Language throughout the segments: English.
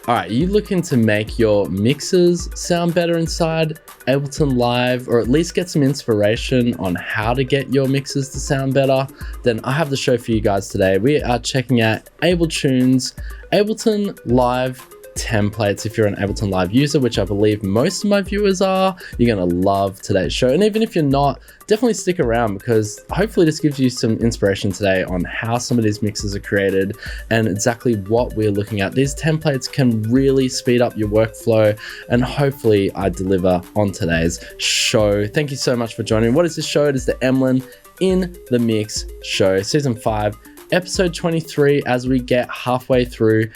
All right, are you looking to make your mixes sound better inside Ableton Live, or at least get some inspiration on how to get your mixes to sound better? Then I have the show for you guys today. We are checking out Abletunes Ableton Live Templates. If you're an Ableton Live user, which I believe most of my viewers are, you're gonna love today's show. And even if you're not, definitely stick around, because hopefully this gives you some inspiration today on how some of these mixes are created and exactly what we're looking at. These templates can really speed up your workflow, and hopefully I deliver on today's show. Thank you so much for joining. What is this show? It is the Emlyn in the Mix show, season 5, episode 23, as we get halfway through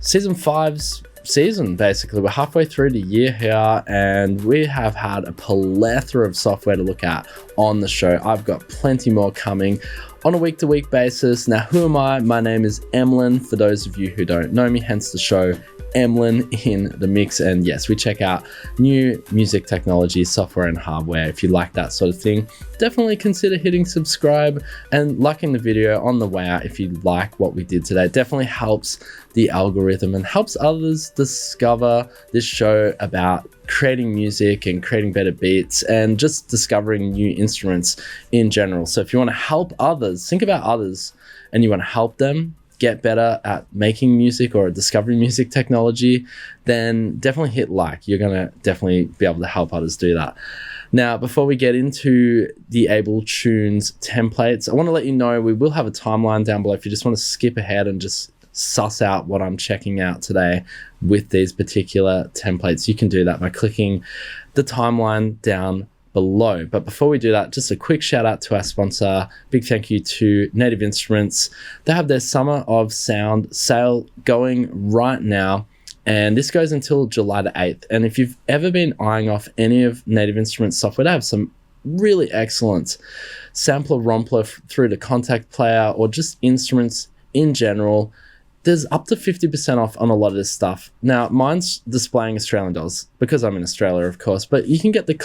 season 5's season. Basically, we're halfway through the year here, and we have had a plethora of software to look at on the show. I've got plenty more coming on a week-to-week basis. Now, who am I? My name is Emlyn, for those of you who don't know me, hence the show Emlyn in the Mix. And yes, we check out new music technology, software and hardware. If you like that sort of thing, definitely consider hitting subscribe and liking the video on the way out. If you like what we did today, it definitely helps the algorithm and helps others discover this show about creating music and creating better beats and just discovering new instruments in general. So if you want to help others, think about others, and you want to help them get better at making music or discovering music technology, then definitely hit like. You're going to definitely be able to help others do that. Now, before we get into the Abletunes templates, I want to let you know we will have a timeline down below if you just want to skip ahead and just suss out what I'm checking out today with these particular templates. You can do that by clicking the timeline down below. But before we do that, just a quick shout out to our sponsor. Big thank you to Native Instruments. They have their Summer of Sound sale going right now, and this goes until July the 8th. And if you've ever been eyeing off any of Native Instruments software, they have some really excellent sampler rompler through to contact player, or just instruments in general. There's up to 50% off on a lot of this stuff. Now, mine's displaying Australian dollars because I'm in Australia, of course, but you can get the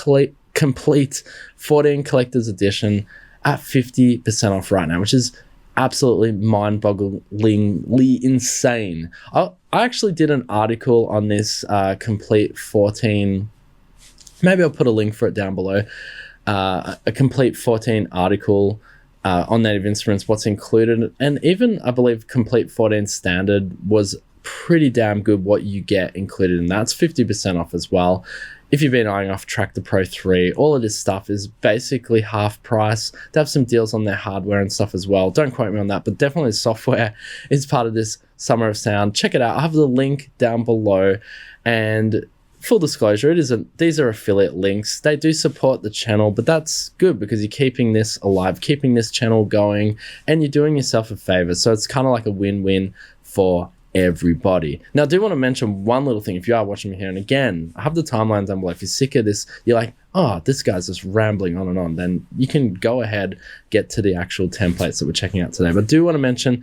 complete 14 collector's edition at 50% off right now, which is absolutely mind-bogglingly insane. I actually did an article on this complete 14. Maybe I'll put a link for it down below. A complete 14 article on Native Instruments, what's included, and even I believe complete 14 standard was pretty damn good what you get included in that. It's 50% off as well. If you've been eyeing off Tractor Pro 3, all of this stuff is basically half price. They have some deals on their hardware and stuff as well. Don't quote me on that, but definitely software is part of this Summer of Sound. Check it out. I have the link down below, and full disclosure, these are affiliate links. They do support the channel, but that's good because you're keeping this alive, keeping this channel going, and you're doing yourself a favor. So it's kind of like a win-win for everybody. Now, I do want to mention one little thing. If you are watching me here, and again, I have the timeline down below. If you're sick of this, you're like, oh, this guy's just rambling on and on, then you can go ahead, get to the actual templates that we're checking out today. But I do want to mention,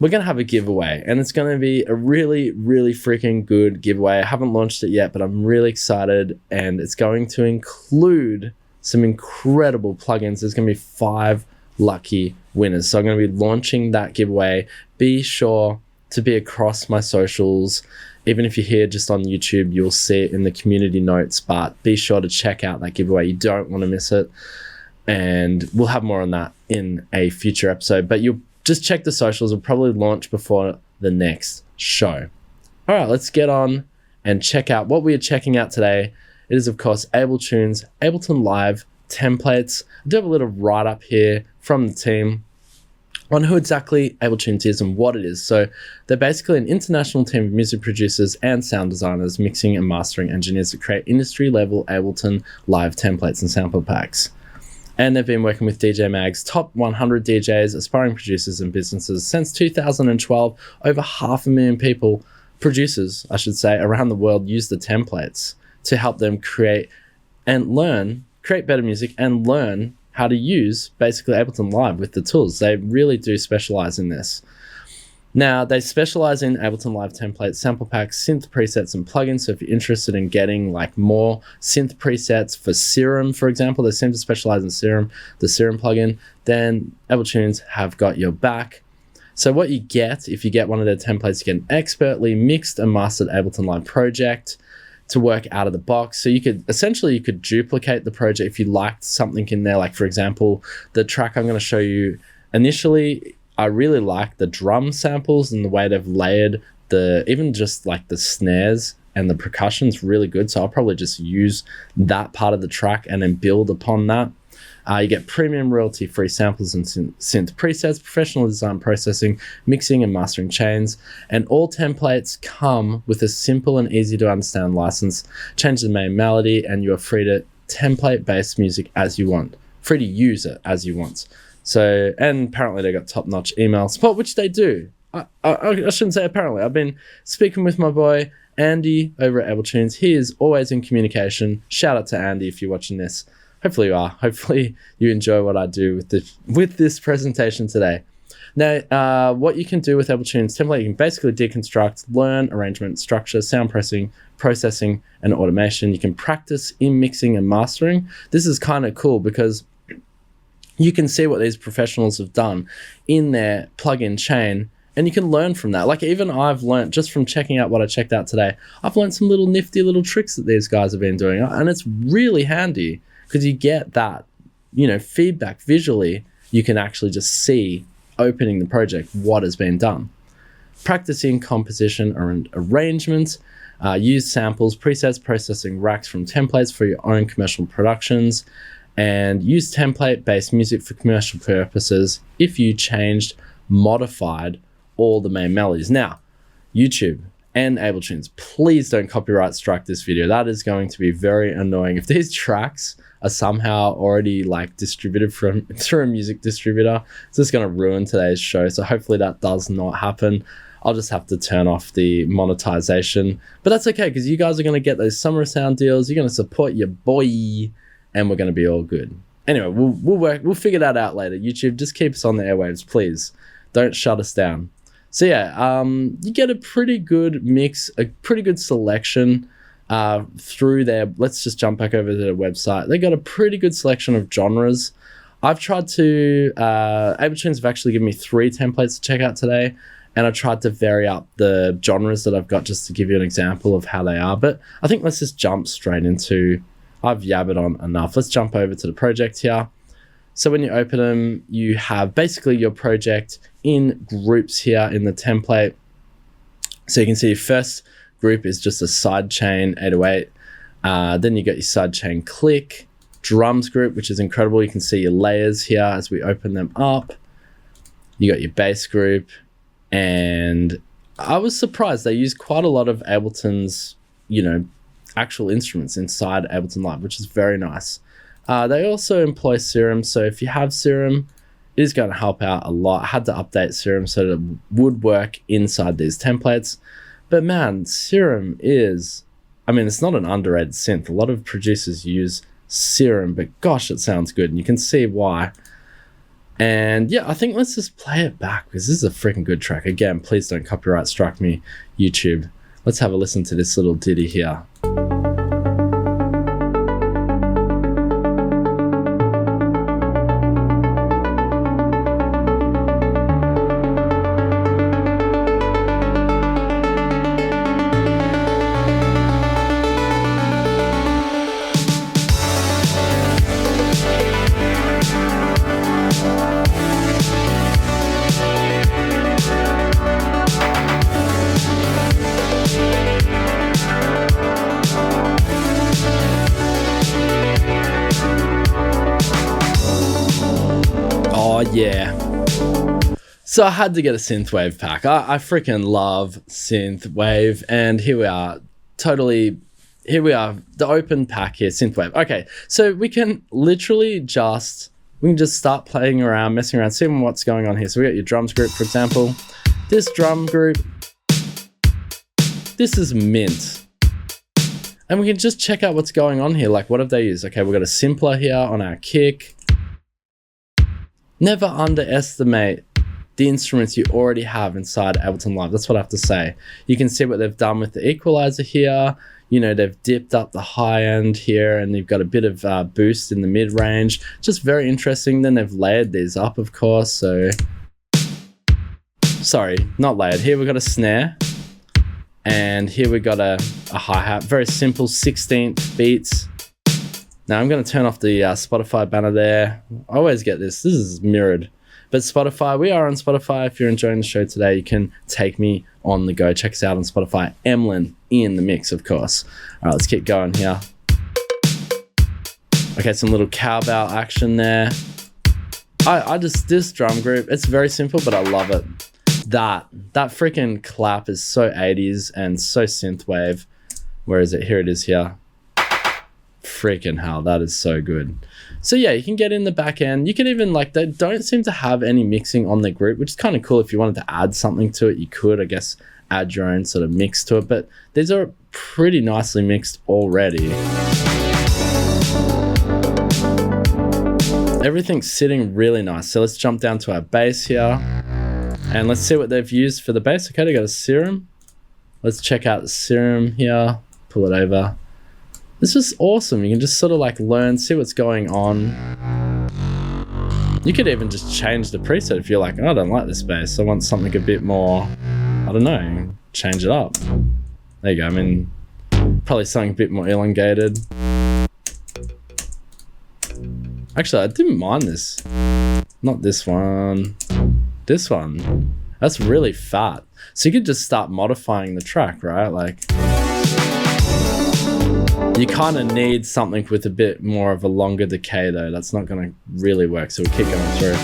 we're going to have a giveaway, and it's going to be a really, really freaking good giveaway. I haven't launched it yet, but I'm really excited, and it's going to include some incredible plugins. There's going to be 5 lucky winners. So I'm going to be launching that giveaway. Be sure to be across my socials. Even if you're here just on YouTube, you'll see it in the community notes, but be sure to check out that giveaway. You don't want to miss it, and we'll have more on that in a future episode, but you'll just check the socials. Will probably launch before the next show. All right, let's get on and check out what we are checking out today. It is, of course, Abletunes Ableton Live Templates. I do have a little write-up here from the team on who exactly Abletunes is and what it is. So they're basically an international team of music producers and sound designers, mixing and mastering engineers that create industry-level Ableton Live templates and sample packs. And they've been working with DJ Mag's top 100 DJs, aspiring producers and businesses since 2012. Over 500,000 people, producers, I should say, around the world use the templates to help them create better music and learn how to use basically Ableton Live with the tools. They really do specialize in this. Now, they specialize in Ableton Live templates, sample packs, synth presets, and plugins. So if you're interested in getting like more synth presets for Serum, for example, they seem to specialize in Serum, the Serum plugin, then Abletunes have got your back. So what you get, if you get one of their templates, you get an expertly mixed and mastered Ableton Live project to work out of the box. So you could duplicate the project if you liked something in there. Like for example, the track I'm going to show you initially, I really like the drum samples and the way they've layered even just like the snares and the percussion's really good. So I'll probably just use that part of the track and then build upon that. You get premium royalty-free samples and synth presets, professional design processing, mixing and mastering chains, and all templates come with a simple and easy to understand license. Change the main melody and you are free to template-based music as you want. Free to use it as you want. So, and apparently they got top-notch email support, which they do. I shouldn't say apparently. I've been speaking with my boy Andy over at Abletunes. He is always in communication. Shout out to Andy if you're watching this. Hopefully you are. Hopefully you enjoy what I do with this presentation today. Now, what you can do with Abletunes template, you can basically deconstruct, learn arrangement, structure, sound processing, and automation. You can practice in mixing and mastering. This is kind of cool because you can see what these professionals have done in their plugin chain, and you can learn from that. Like even I've learned just from checking out what I checked out today, I've learned some little nifty little tricks that these guys have been doing, and it's really handy because you get that, feedback visually. You can actually just see opening the project what has been done. Practicing composition or arrangements, use samples, presets, processing racks from templates for your own commercial productions, and use template-based music for commercial purposes if you modified all the main melodies. Now, YouTube and Abletunes, please don't copyright strike this video. That is going to be very annoying. If these tracks are somehow already like distributed through a music distributor, it's just going to ruin today's show. So hopefully that does not happen. I'll just have to turn off the monetization, but that's okay because you guys are going to get those summer sound deals. You're going to support your boy, and we're going to be all good. Anyway, we'll figure that out later. YouTube, just keep us on the airwaves, please. Don't shut us down. So yeah, you get a pretty good mix, a pretty good selection through their, let's just jump back over to their website. They got a pretty good selection of genres. I've tried to, Abletunes have actually given me 3 templates to check out today, and I tried to vary up the genres that I've got just to give you an example of how they are. But I think let's just jump straight into, I've yabbered on enough. Let's jump over to the project here. So when you open them, you have basically your project in groups here in the template. So you can see your first group is just a sidechain 808. Then you got your sidechain click, drums group, which is incredible. You can see your layers here as we open them up. You got your bass group, and I was surprised they use quite a lot of Ableton's, actual instruments inside Ableton Live, which is very nice. They also employ Serum, so if you have Serum, it is going to help out a lot. I had to update Serum so that it would work inside these templates. But man, Serum is, it's not an underrated synth. A lot of producers use Serum, but gosh, it sounds good, and you can see why. And yeah, I think let's just play it back because this is a freaking good track. Again, please don't copyright strike me, YouTube. Let's have a listen to this little ditty here. Yeah, so I had to get a Synthwave pack. I freaking love Synthwave, and here we are, the open pack here, Synthwave. Okay, so we can literally just start playing around, messing around, seeing what's going on here. So we got your drums group, for example. This drum group, this is mint. And we can just check out what's going on here. Like, what have they used? Okay, we've got a simpler here on our kick. Never underestimate the instruments you already have inside Ableton Live. That's what I have to say. You can see what they've done with the equalizer here. They've dipped up the high end here, and they've got a bit of boost in the mid range. Just very interesting. Then they've layered these up, of course. So sorry, not layered. Here we got a snare, and here we got a hi-hat. Very simple 16th beats. Now I'm going to turn off the Spotify banner there. I always get this. This is mirrored. But Spotify, we are on Spotify. If you're enjoying the show today, you can take me on the go. Check us out on Spotify. Emlyn in the mix, of course. All right, let's keep going here. Okay, some little cowbell action there. This drum group, it's very simple, but I love it. That freaking clap is so 80s and so synthwave. Where is it? Here it is here. Freaking hell, that is so good. So yeah, you can get in the back end. You can even, like, they don't seem to have any mixing on the group, which is kind of cool. If you wanted to add something to it, you could, I guess, add your own sort of mix to it. But these are pretty nicely mixed already. Everything's sitting really nice. So let's jump down to our bass here. And let's see what they've used for the bass. Okay, they got a serum. Let's check out the serum here. Pull it over. This is awesome. You can just sort of like learn, see what's going on. You could even just change the preset if you're like, oh, I don't like this bass. I want something a bit more, I don't know, change it up. There you go. I mean, probably something a bit more elongated. Actually, I didn't mind this. Not this one. This one. That's really fat. So you could just start modifying the track, right? Like, you kind of need something with a bit more of a longer decay though. That's not going to really work, so we'll keep going through.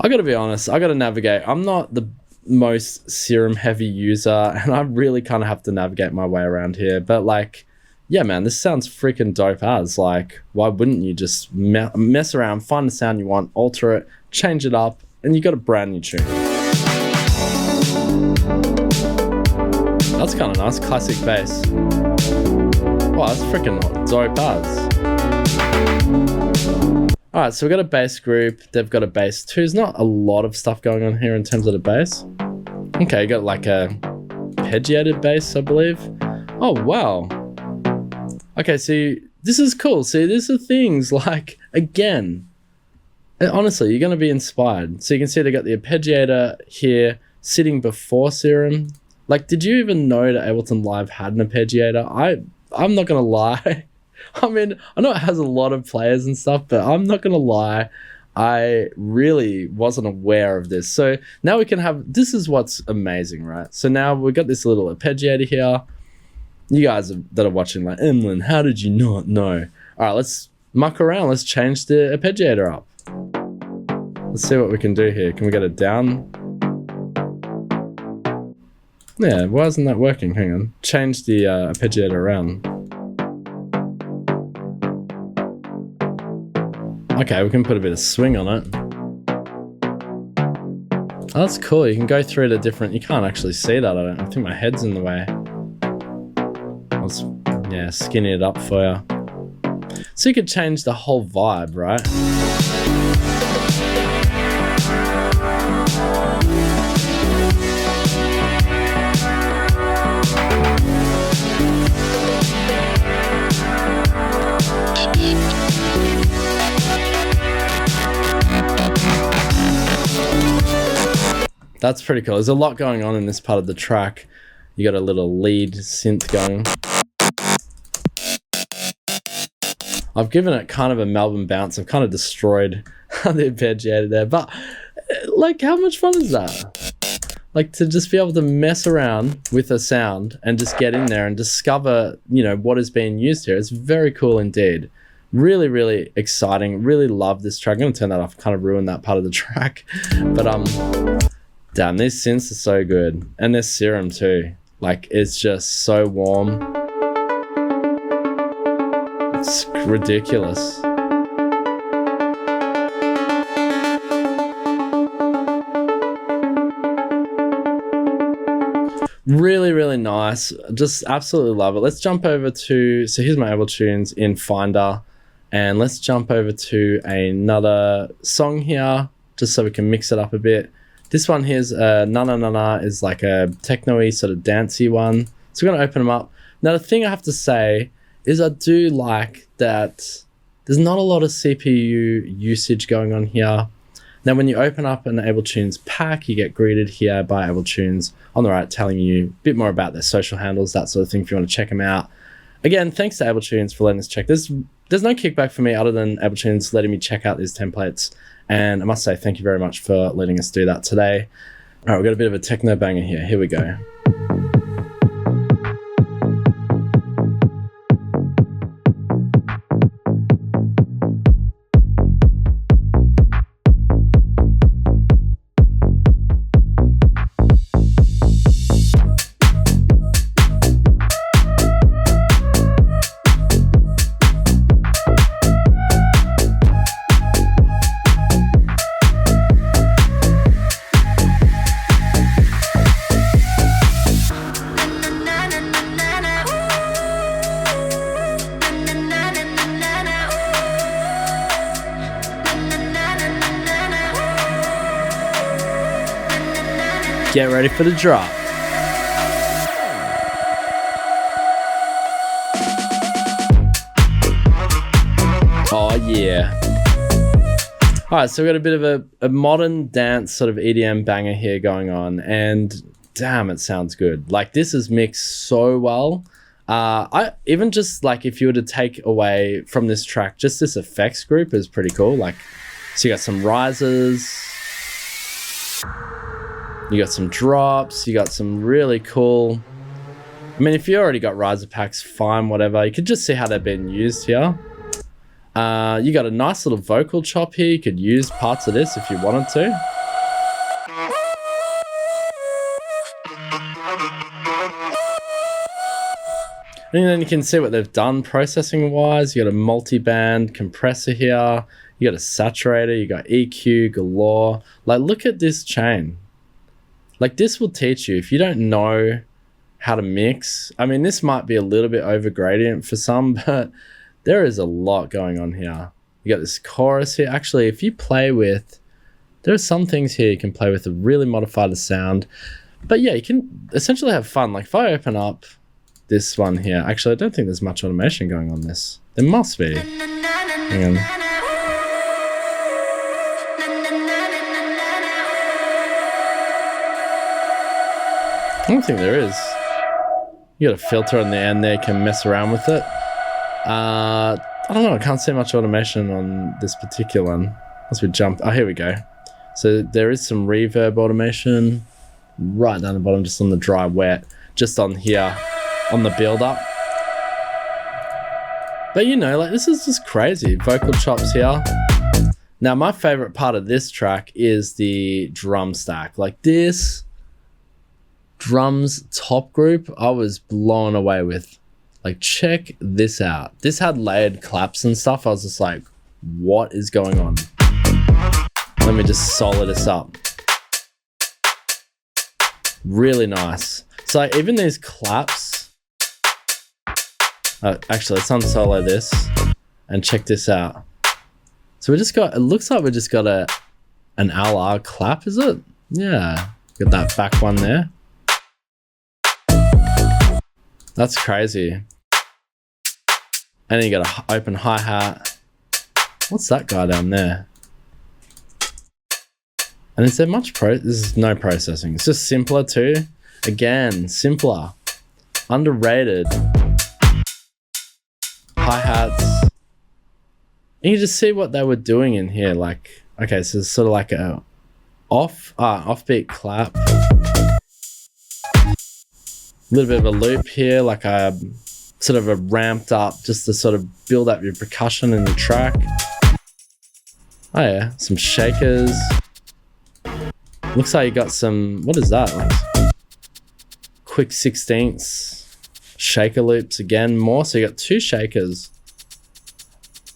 I got to be honest, I got to navigate. I'm not the most serum heavy user, and I really kind of have to navigate my way around here. But like, yeah, man, this sounds freaking dope as. Like, why wouldn't you just mess around, find the sound you want, alter it, change it up, and you got a brand new tune. That's kind of nice, classic bass. Wow, that's freaking dope as. All right, so we've got a bass group. They've got a bass too. There's not a lot of stuff going on here in terms of the bass. Okay, you got like a arpeggiated bass, I believe. Oh, wow. Okay, so this is cool. See, these are things like, again, honestly, you're going to be inspired. So you can see they got the arpeggiator here sitting before Serum. Like, did you even know that Ableton Live had an arpeggiator? I'm not going to lie. I mean, I know it has a lot of players and stuff, but I'm not going to lie. I really wasn't aware of this. So now we can have, this is what's amazing, right? So now we've got this little arpeggiator here. You guys that are watching like, Emlyn, how did you not know? All right, let's muck around. Let's change the arpeggiator up. Let's see what we can do here. Can we get it down? Yeah, why isn't that working? Hang on. Change the arpeggiator around. Okay, we can put a bit of swing on it. Oh, that's cool. You can go through the different... You can't actually see that. I think my head's in the way. Yeah, skinny it up for you. So you could change the whole vibe, right? That's pretty cool. There's a lot going on in this part of the track. You got a little lead synth going. I've given it kind of a Melbourne bounce. I've kind of destroyed the arpeggiator there. But, like, how much fun is that? Like, to just be able to mess around with a sound and just get in there and discover, you know, what is being used here. It's very cool indeed. Really, really exciting. Really love this track. I'm going to turn that off. Kind of ruined that part of the track. But, damn, these synths are so good. And this Serum too. Like, it's just so warm. It's ridiculous. Really, really nice. Just absolutely love it. Let's jump over to, so here's my Abletunes in Finder. And let's jump over to another song here, just so we can mix it up a bit. This one here's Na Na Na Na is like a techno-y sort of dancey one. So we're going to open them up. Now, the thing I have to say is I do like that there's not a lot of CPU usage going on here. Now, when you open up an Abletunes pack, you get greeted here by Abletunes on the right, telling you a bit more about their social handles, that sort of thing, if you want to check them out. Again, thanks to Abletunes for letting us check. There's no kickback for me other than Abletunes letting me check out these templates. And I must say thank you very much for letting us do that today. All right, we've got a bit of a techno banger here. Here we go. Get ready for the drop. Oh yeah. All right, so we've got a bit of a modern dance sort of EDM banger here going on, and damn, it sounds good. Like, this is mixed so well. I even just like, if you were to take away from this track, just this effects group is pretty cool. Like, so you got some risers, you got some drops, you got some really cool, I mean, if you already got riser packs, fine, whatever. You could just see how they're being used here. You got a nice little vocal chop here. You could use parts of this if you wanted to. And then you can see what they've done processing wise. You got a multi-band compressor here. You got a saturator, you got EQ galore. Like, look at this chain. Like, this will teach you if you don't know how to mix. I mean, this might be a little bit over gradient for some, but there is a lot going on here. You got this chorus here. Actually, if you play with, there are some things here you can play with to really modify the sound. But yeah, you can essentially have fun. Like, if I open up this one here, actually, I don't think there's much automation going on this. There must be. Hang on. I don't think there is. You got a filter on the end there, you can mess around with it. I don't know, I can't see much automation on this particular one. As we jump, oh, here we go. So there is some reverb automation right down the bottom, just on the dry wet, just on here, on the build up. But you know, like, this is just crazy. Vocal chops here. Now, my favorite part of this track is the drum stack. Like, this drums top group, I was blown away with. Like, check this out. This had layered claps and stuff. I was just like, what is going on? Let me just solo this up. Really nice. So, like, even these claps, actually, let's unsolo this and check this out. So we just got, it looks like we just got an LR clap, is it? Yeah, got that back one there. That's crazy. And then you got an open hi-hat. What's that guy down there? And is there much this is no processing. It's just simpler too. Again, simpler. Underrated. Hi-hats. And you just see what they were doing in here. Like, okay, so it's sort of like a offbeat clap. A little bit of a loop here, like a sort of a ramped up, just to sort of build up your percussion in the track. Oh yeah, some shakers. Looks like you got some, what is that? Like quick 16ths shaker loops again, more. So you got two shakers,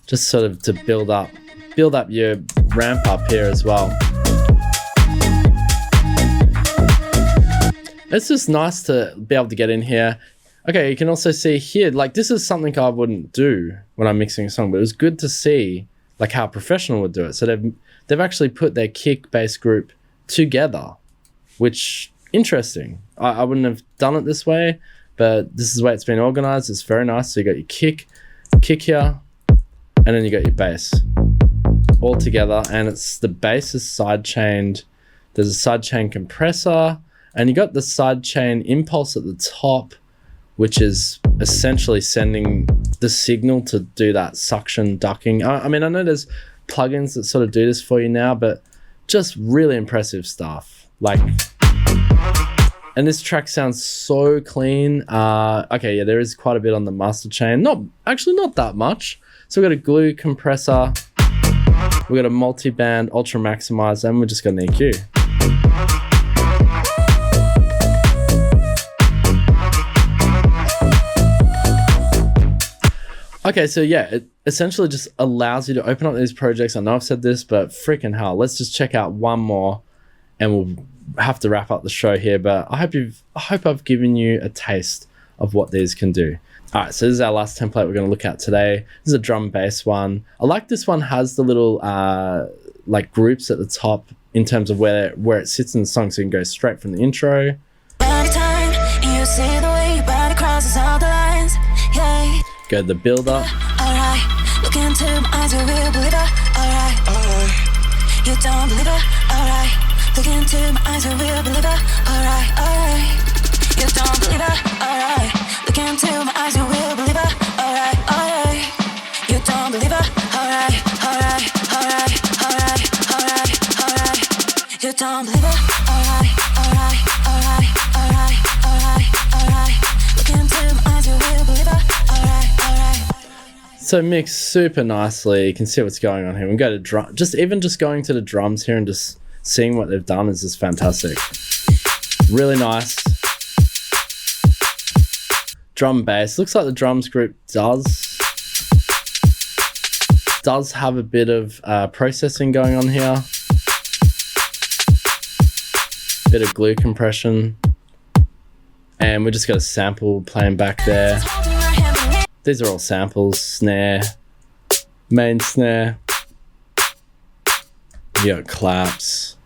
just sort of to build up your ramp up here as well. It's just nice to be able to get in here. Okay, you can also see here, like, this is something I wouldn't do when I'm mixing a song, but it was good to see like how a professional would do it. So they've actually put their kick bass group together, which interesting. I wouldn't have done it this way, but this is the way it's been organized. It's very nice. So you got your kick here, and then you got your bass all together, and it's the bass is side chained. There's a side chain compressor, and you got the side chain impulse at the top, which is essentially sending the signal to do that suction ducking. I mean, I know there's plugins that sort of do this for you now, but just really impressive stuff. Like, and this track sounds so clean. Okay, yeah, there is quite a bit on the master chain. Not that much. So we've got a glue compressor, we've got a multi-band ultra maximizer, and we're just got an EQ. Okay, so yeah, it essentially just allows you to open up these projects. I know I've said this, but freaking hell, let's just check out one more and we'll have to wrap up the show here. But I hope I've given you a taste of what these can do. All right, so this is our last template we're gonna look at today. This is a drum bass one. I like this one has the little like groups at the top in terms of where it sits in the song, so you can go straight from the intro. You see the way your body crosses all the lines. Yeah. Go to the build up. Alright, look into my eyes, you're a real believer. Alright, you don't believe it. Alright, look into my eyes, you're a real believer. Alright, you don't believe it. Alright, look into my eyes, you're a real believer. Alright, you don't believe it. Alright, you don't believe it. Alright, look into my eyes, you're a real believer. So mixed super nicely. You can see what's going on here. We can go to drum. Just going to the drums here and just seeing what they've done is just fantastic. Really nice. Drum bass. Looks like the drums group does have a bit of processing going on here. Bit of glue compression. And we just got a sample playing back there. These are all samples, snare, main snare. You got claps.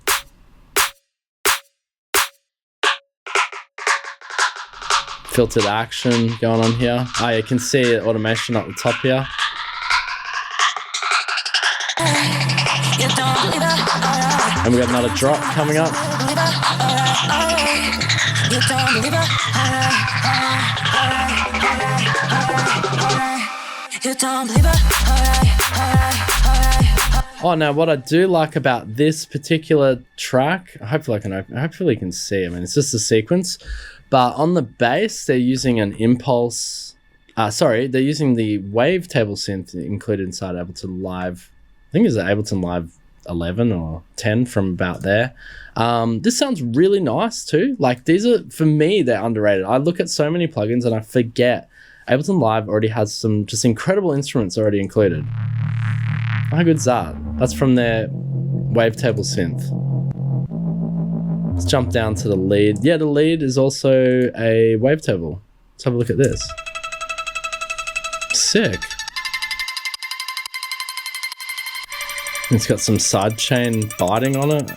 Filtered action going on here. Oh, you can see automation up the top here. And we got another drop coming up. Oh, now what I do like about this particular track, hopefully you can see. I mean, it's just a sequence, but on the bass they're using an impulse. They're using the wavetable synth included inside Ableton Live. I think it's an Ableton Live 11 or 10 from about there. This sounds really nice too. Like, these are, for me, they're underrated. I look at so many plugins and I forget Ableton Live already has some just incredible instruments already included. How good's that? That's from their wavetable synth. Let's jump down to the lead. Yeah, the lead is also a wavetable. Let's have a look at this. Sick. It's got some sidechain biting on it.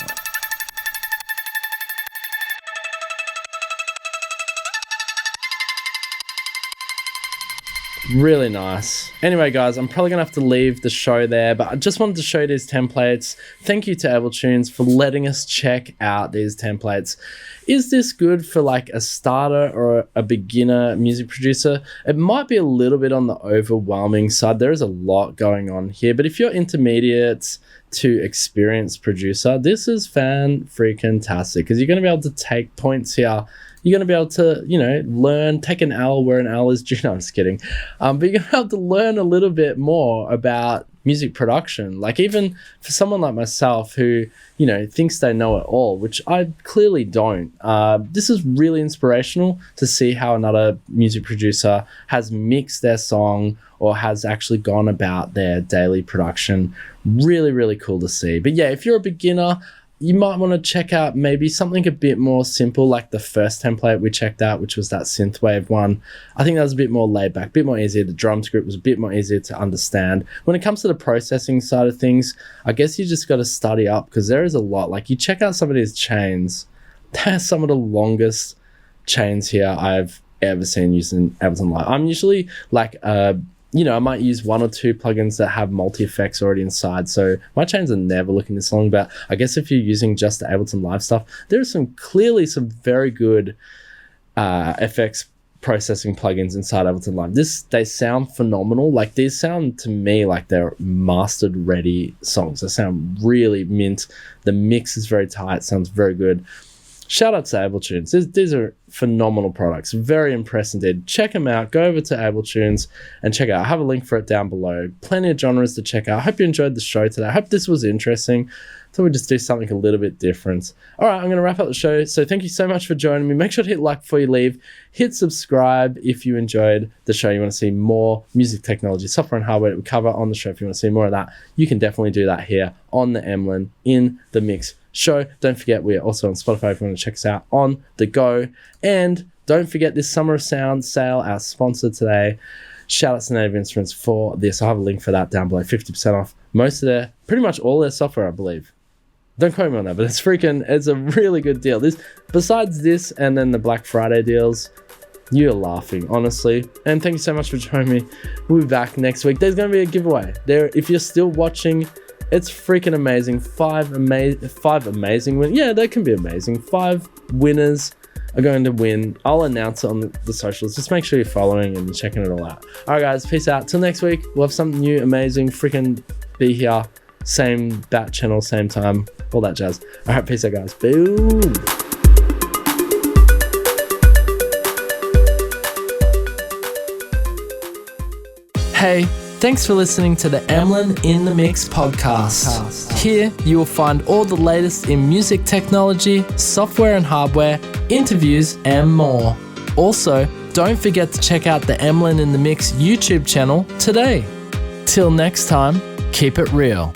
Really nice. Anyway, guys, I'm probably gonna have to leave the show there, but I just wanted to show you these templates. Thank you to Abletunes for letting us check out these templates. Is this good for like a starter or a beginner music producer? It might be a little bit on the overwhelming side. There is a lot going on here, but if you're intermediate to experienced producer, this is fan-freaking-tastic because you're gonna be able to take points here. You're going to be able to, learn, take an L where an L is due. No, I'm just kidding. But you're going to be able to learn a little bit more about music production. Like, even for someone like myself who, thinks they know it all, which I clearly don't. This is really inspirational to see how another music producer has mixed their song or has actually gone about their daily production. Really, really cool to see. But yeah, if you're a beginner, you might want to check out maybe something a bit more simple, like the first template we checked out, which was that Synthwave one. I think that was a bit more laid back, a bit more easier. The drum script was a bit more easier to understand. When it comes to the processing side of things, I guess you just got to study up because there is a lot. Like, you check out some of these chains. They're some of the longest chains here I've ever seen using Ableton Live. I'm usually like, I might use 1 or 2 plugins that have multi-effects already inside. So my chains are never looking this long, but I guess if you're using just the Ableton Live stuff, there are some very good effects processing plugins inside Ableton Live. They sound phenomenal. Like these sound to me like they're mastered ready songs. They sound really mint. The mix is very tight, sounds very good. Shout out to Abletunes. These are phenomenal products. Very impressed indeed. Check them out. Go over to Abletunes and check out. I have a link for it down below. Plenty of genres to check out. I hope you enjoyed the show today. I hope this was interesting. So we just do something a little bit different. All right, I'm going to wrap up the show. So thank you so much for joining me. Make sure to hit like before you leave. Hit subscribe if you enjoyed the show. You want to see more music technology, software and hardware that we cover on the show. If you want to see more of that, you can definitely do that here on the Emlyn in the Mix show. Don't forget, we're also on Spotify if you want to check us out on the go. And don't forget this Summer of Sound sale, our sponsor today. Shout out to Native Instruments for this. I'll have a link for that down below. 50% off pretty much all their software, I believe. Don't quote me on that, but it's a really good deal. Besides this and then the Black Friday deals, you're laughing, honestly. And thank you so much for joining me. We'll be back next week. There's going to be a giveaway. If you're still watching, it's freaking amazing. 5 amazing winners. Yeah, they can be amazing. 5 winners are going to win. I'll announce it on the socials. Just make sure you're following and checking it all out. All right, guys, peace out. Till next week, we'll have something new, amazing. Freaking be here. Same bat channel, same time, all that jazz. All right, peace out, guys. Boom. Hey, thanks for listening to the Emlyn in the Mix podcast. Here you will find all the latest in music technology, software and hardware, interviews, and more. Also, don't forget to check out the Emlyn in the Mix YouTube channel today. Till next time, keep it real.